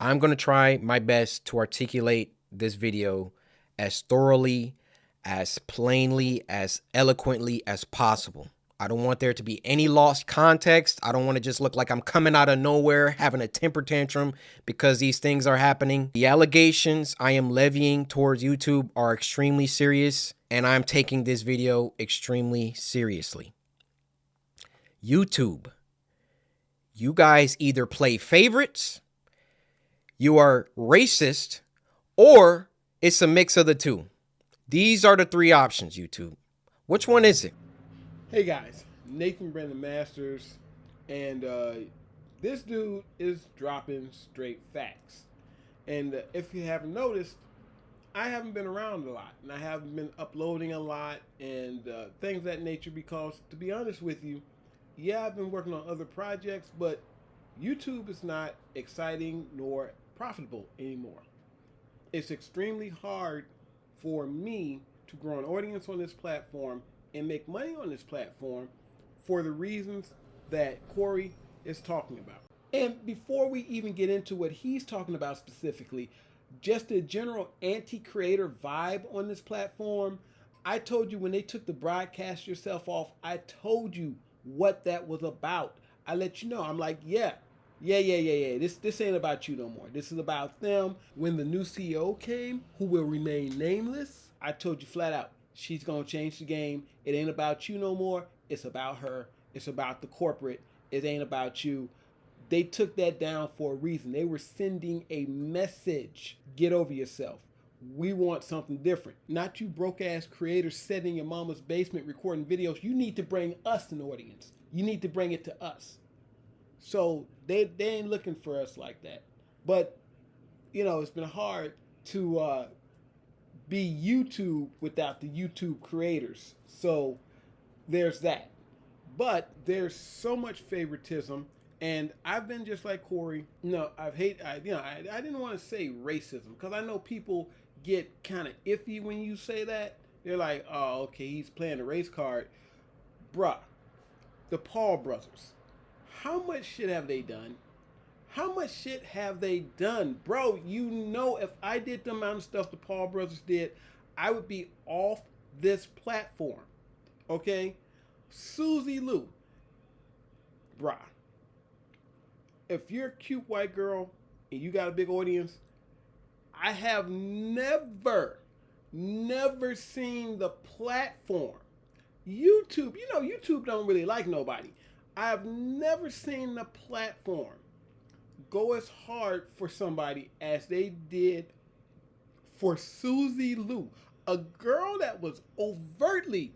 I'm going to try my best to articulate this video as thoroughly, as plainly, as eloquently as possible. I don't want there to be any lost context. I don't want to just look like I'm coming out of nowhere having a temper tantrum because these things are happening. The allegations I am levying towards YouTube are extremely serious, and I'm taking this video extremely seriously. YouTube, you guys either play favorites, you are racist, or it's a mix of the two. These are the three options, YouTube. Which one is it? Hey guys, Nathan Brendan Masters, and this dude is dropping straight facts. And if you haven't noticed, I haven't been around a lot, and I haven't been uploading a lot, and things of that nature because, to be honest with you, yeah, I've been working on other projects, but YouTube is not exciting nor profitable anymore. It's extremely hard for me to grow an audience on this platform and make money on this platform for the reasons that Cory is talking about. And before we even get into what he's talking about specifically, just a general anti-creator vibe on this platform, I told you when they took the broadcast yourself off, I told you what that was about. I let you know. I'm like, yeah. This ain't about you no more. This is about them. When the new CEO came, who will remain nameless, I told you flat out, she's gonna change the game. It ain't about you no more. It's about her. It's about the corporate. It ain't about you. They took that down for a reason. They were sending a message. Get over yourself. We want something different. Not you broke ass creators sitting in your mama's basement recording videos. You need to bring us an audience. You need to bring it to us. So they ain't looking for us like that. But, you know, it's been hard to be YouTube without the YouTube creators. So there's that. But there's so much favoritism. And I've been just like Cory. No, I didn't want to say racism because I know people get kind of iffy when you say that. They're like, oh, okay, he's playing the race card. Bruh, the Paul brothers. How much shit have they done? How much shit have they done? Bro, you know if I did the amount of stuff the Paul brothers did, I would be off this platform. Okay? Susie Lou. Bruh. If you're a cute white girl and you got a big audience, I have never seen the platform. YouTube, you know, YouTube don't really like nobody. I've never seen the platform go as hard for somebody as they did for Susie Lou, a girl that was overtly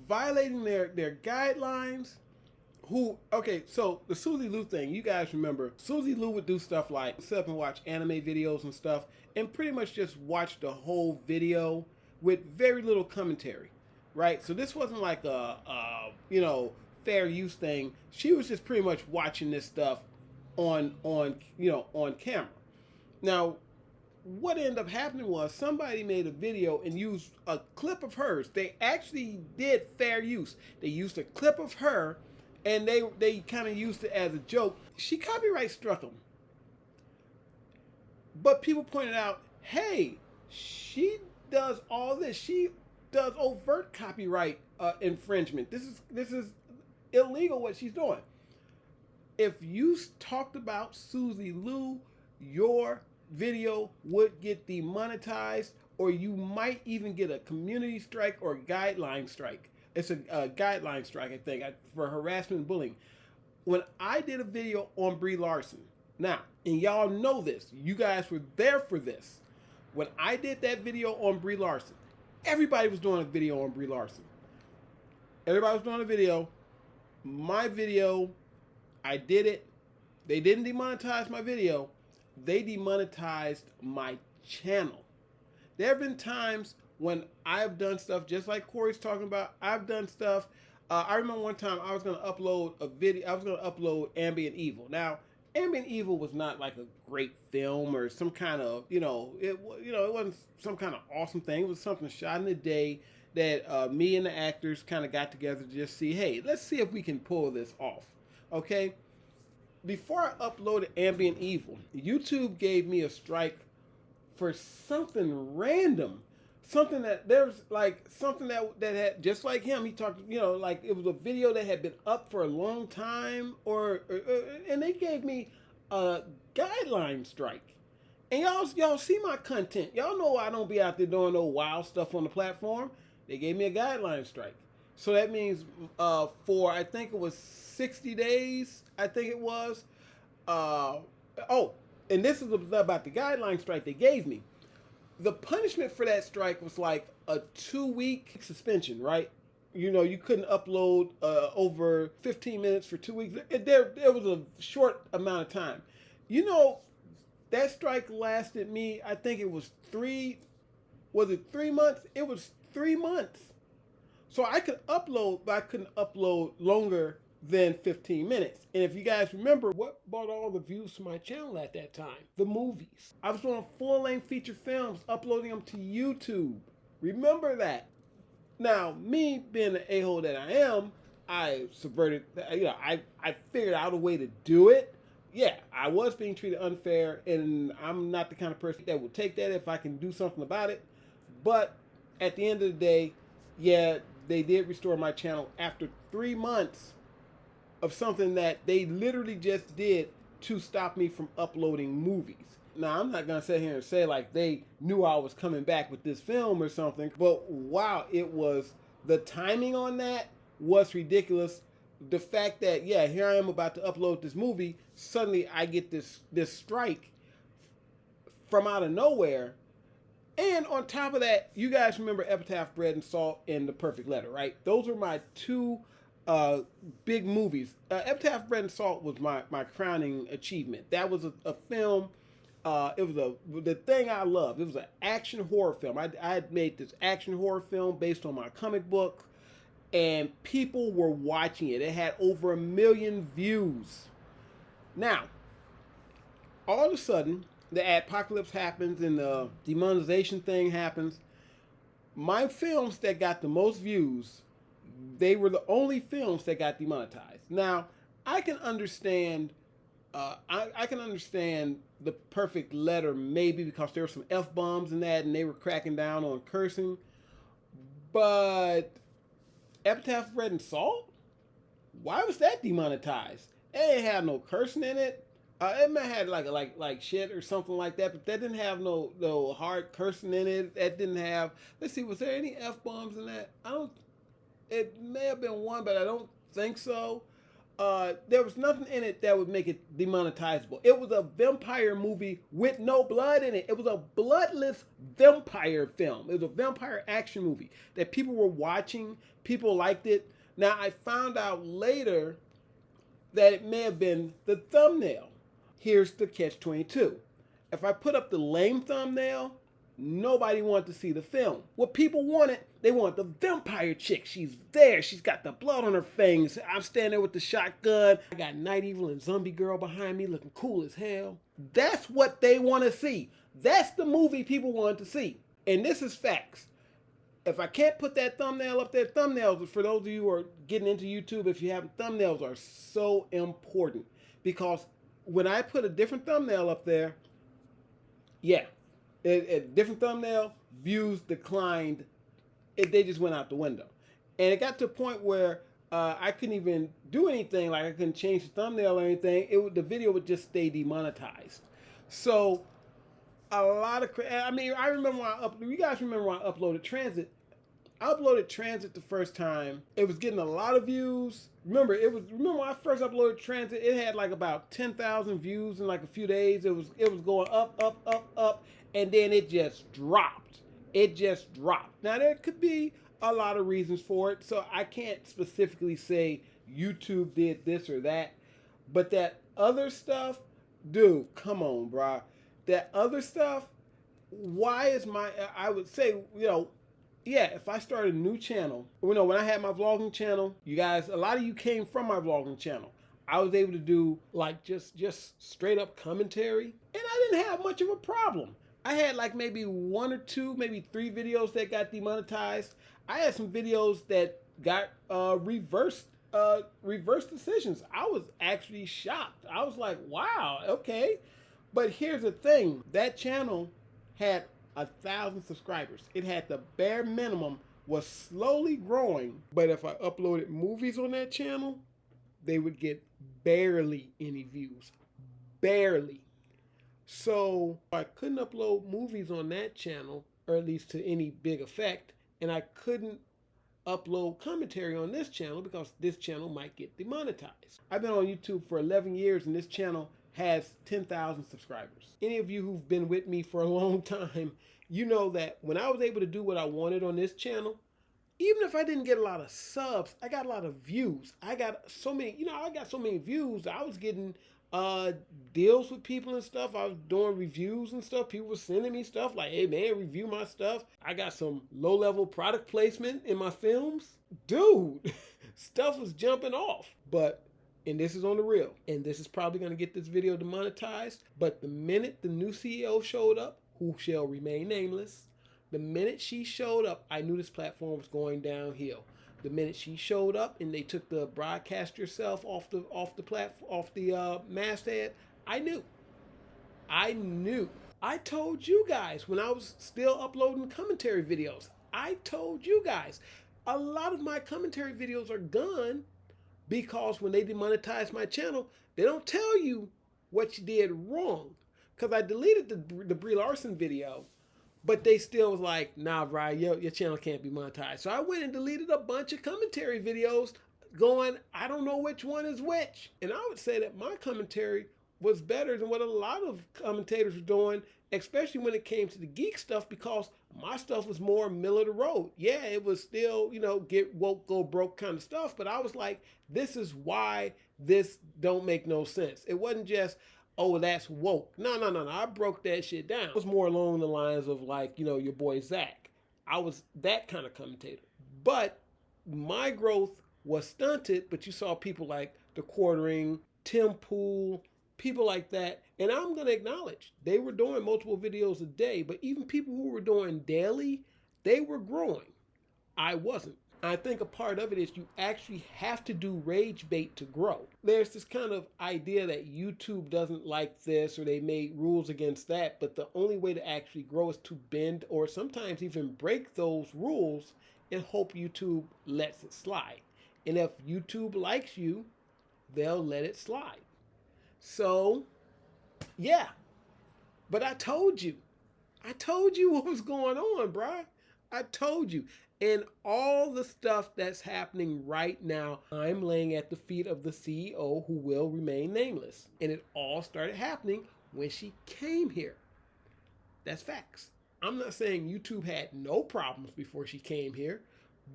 violating their guidelines. Who, okay, so the Susie Lou thing, you guys remember, Susie Lou would do stuff like sit up and watch anime videos and stuff, and pretty much just watch the whole video with very little commentary, right? So this wasn't like a fair use thing. She was just pretty much watching this stuff on camera. Now, what ended up happening was somebody made a video and used a clip of hers. They actually did fair use. They used a clip of her, and they kind of used it as a joke. She copyright struck them, but people pointed out, hey, she does all this. She does overt copyright infringement. This is illegal what she's doing. If you talked about Susie Lou, your video would get demonetized, or you might even get a community strike or guideline strike. It's a guideline strike, I think, for harassment and bullying. When I did a video on Brie Larson, now, and y'all know this, you guys were there for this. When I did that video on Brie Larson, everybody was doing a video on Brie Larson. Everybody was doing a video. My video, I did it. They didn't demonetize my video. They demonetized my channel. There have been times when I've done stuff just like Cory's talking about. I've done stuff. I remember one time I was going to upload a video. I was going to upload Ambient Evil. Now, Ambient Evil was not like a great film or some kind of, it wasn't some kind of awesome thing. It was something shot in the day that me and the actors kind of got together to just see, hey, let's see if we can pull this off. Okay? before I uploaded Ambient Evil, YouTube gave me a strike for something random. Something that there's like something that had just like him. He talked, like it was a video that had been up for a long time, and they gave me a guideline strike. And y'all see my content. Y'all know I don't be out there doing no wild stuff on the platform. They gave me a guideline strike. So that means for I think it was 60 days. I think it was. And this is about the guideline strike they gave me. The punishment for that strike was like a 2-week suspension, right? You couldn't upload over 15 minutes for 2 weeks. There was a short amount of time. That strike lasted me, I think it was 3 months? It was 3 months. So I could upload, but I couldn't upload longer than 15 minutes. And if you guys remember, what brought all the views to my channel at that time? The movies. I was doing full-length feature films, uploading them to YouTube. Remember that. Now, me being the a-hole that I am, I subverted, I figured out a way to do it. Yeah, I was being treated unfair, and I'm not the kind of person that will take that if I can do something about it. But at the end of the day, yeah, they did restore my channel after 3 months of something that they literally just did to stop me from uploading movies. Now, I'm not going to sit here and say like they knew I was coming back with this film or something, but wow, the timing on that was ridiculous. The fact that, yeah, here I am about to upload this movie, suddenly I get this strike from out of nowhere. And on top of that, you guys remember Epitaph, Bread and Salt, and The Perfect Letter, right? Those are my two big movies. Epitaph, Bread and Salt was my crowning achievement. That was a film. It was the thing I loved. It was an action horror film. I had made this action horror film based on my comic book, and people were watching it. It had over 1 million views. Now, all of a sudden, the apocalypse happens and the demonetization thing happens. My films that got the most views, they were the only films that got demonetized. Now, I can understand. I can understand The Perfect Letter maybe because there were some F-bombs in that and they were cracking down on cursing. But Epitaph, Bread and Salt? Why was that demonetized? It ain't had no cursing in it. It may have had like shit or something like that, but that didn't have no hard cursing in it. That didn't have. Let's see, was there any F-bombs in that? It may have been one, but I don't think so. There was nothing in it that would make it demonetizable. It was a vampire movie with no blood in it. It was a bloodless vampire film. It was a vampire action movie that people were watching. People liked it. Now, I found out later that it may have been the thumbnail. Here's the catch-22. If I put up the lame thumbnail, nobody wanted to see the film. What people wanted, they wanted the vampire chick. She's there. She's got the blood on her fangs. I'm standing there with the shotgun. I got Night Evil and Zombie Girl behind me looking cool as hell. That's what they want to see. That's the movie people wanted to see. And this is facts. If I can't put that thumbnail up there, thumbnails, for those of you who are getting into YouTube, if you haven't, thumbnails are so important. Because when I put a different thumbnail up there, yeah, a different thumbnail, views declined. They just went out the window. And it got to a point where I couldn't even do anything. Like I couldn't change the thumbnail or anything. The video would just stay demonetized. So a lot of, I remember when you guys remember when I uploaded Transit? I uploaded Transit the first time. It was getting a lot of views. Remember when I first uploaded Transit, it had like about 10,000 views in like a few days. It was going up, and then it just dropped. It just dropped. Now there could be a lot of reasons for it, so I can't specifically say YouTube did this or that. But that other stuff, dude, come on, bro. That other stuff, why is I would say, yeah, if I started a new channel, when I had my vlogging channel, you guys, a lot of you came from my vlogging channel. I was able to do like just straight up commentary, and I didn't have much of a problem. I had like maybe 1 or 2, maybe 3 videos that got demonetized. I had some videos that got reversed reverse decisions. I was actually shocked. I was like, wow, okay. But here's the thing, that channel had 1,000 subscribers. It had the bare minimum, was slowly growing. But if I uploaded movies on that channel, they would get barely any views. Barely. So I couldn't upload movies on that channel, or at least to any big effect, and I couldn't upload commentary on this channel because this channel might get demonetized. I've been on YouTube for 11 years and this channel has 10,000 subscribers. Any of you who've been with me for a long time, you know that when I was able to do what I wanted on this channel, even if I didn't get a lot of subs, I got a lot of views. I got so many, I got so many views. I was getting deals with people and stuff. I was doing reviews and stuff. People were sending me stuff like, hey man, review my stuff. I got some low-level product placement in my films. Dude, stuff was jumping off. And this is on the real, and this is probably going to get this video demonetized, but the minute the new CEO showed up, who shall remain nameless, the minute she showed up, I knew this platform was going downhill. The minute she showed up and they took the broadcast yourself off the masthead, I knew. I told you guys when I was still uploading commentary videos. I told you guys a lot of my commentary videos are gone because when they demonetize my channel, they don't tell you what you did wrong. Because I deleted the Brie Larson video, but they still was like, nah, Brian, your channel can't be monetized. So I went and deleted a bunch of commentary videos going, I don't know which one is which. And I would say that my commentary was better than what a lot of commentators were doing, especially when it came to the geek stuff, because my stuff was more middle of the road. Yeah, it was still, get woke, go broke kind of stuff. But I was like, this is why this don't make no sense. It wasn't just, oh, that's woke. No. I broke that shit down. It was more along the lines of like, your boy Zach. I was that kind of commentator. But my growth was stunted, but you saw people like The Quartering, Tim Pool, people like that. And I'm going to acknowledge they were doing multiple videos a day, but even people who were doing daily, they were growing. I wasn't. I think a part of it is you actually have to do rage bait to grow. There's this kind of idea that YouTube doesn't like this or they made rules against that, but the only way to actually grow is to bend or sometimes even break those rules and hope YouTube lets it slide. And if YouTube likes you, they'll let it slide. So, yeah. But I told you what was going on, bruh. I told you. And all the stuff that's happening right now, I'm laying at the feet of the CEO who will remain nameless. And it all started happening when she came here. That's facts. I'm not saying YouTube had no problems before she came here,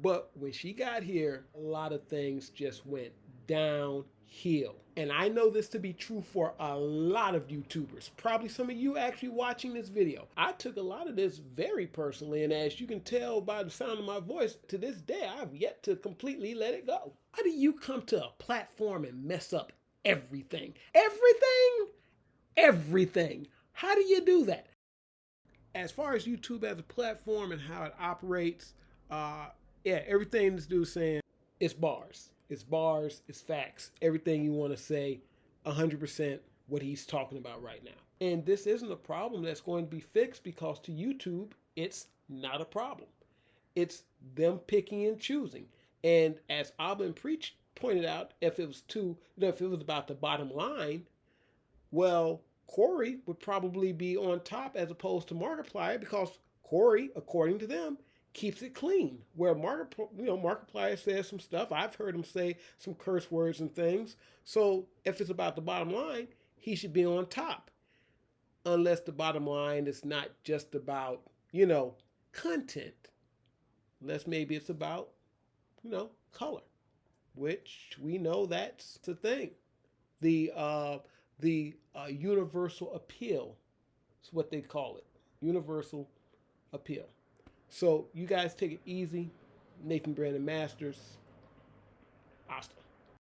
but when she got here, a lot of things just went downhill. And I know this to be true for a lot of YouTubers. Probably some of you actually watching this video. I took a lot of this very personally, and as you can tell by the sound of my voice, to this day, I've yet to completely let it go. How do you come to a platform and mess up everything? Everything. How do you do that? As far as YouTube as a platform and how it operates, everything this dude's saying, it's bars. It's bars, it's facts. Everything you want to say, 100% what he's talking about right now. And this isn't a problem that's going to be fixed because to YouTube, it's not a problem. It's them picking and choosing. And as Abba Preach pointed out, if it was about the bottom line, well, Cory would probably be on top as opposed to Markiplier because Cory, according to them, keeps it clean. Where Markiplier says some stuff, I've heard him say some curse words and things. So if it's about the bottom line, he should be on top. Unless the bottom line is not just about, content. Unless maybe it's about, color, which we know that's the thing. The universal appeal is what they call it. Universal appeal. So you guys take it easy. Nathan Brandon Masters. Hasta.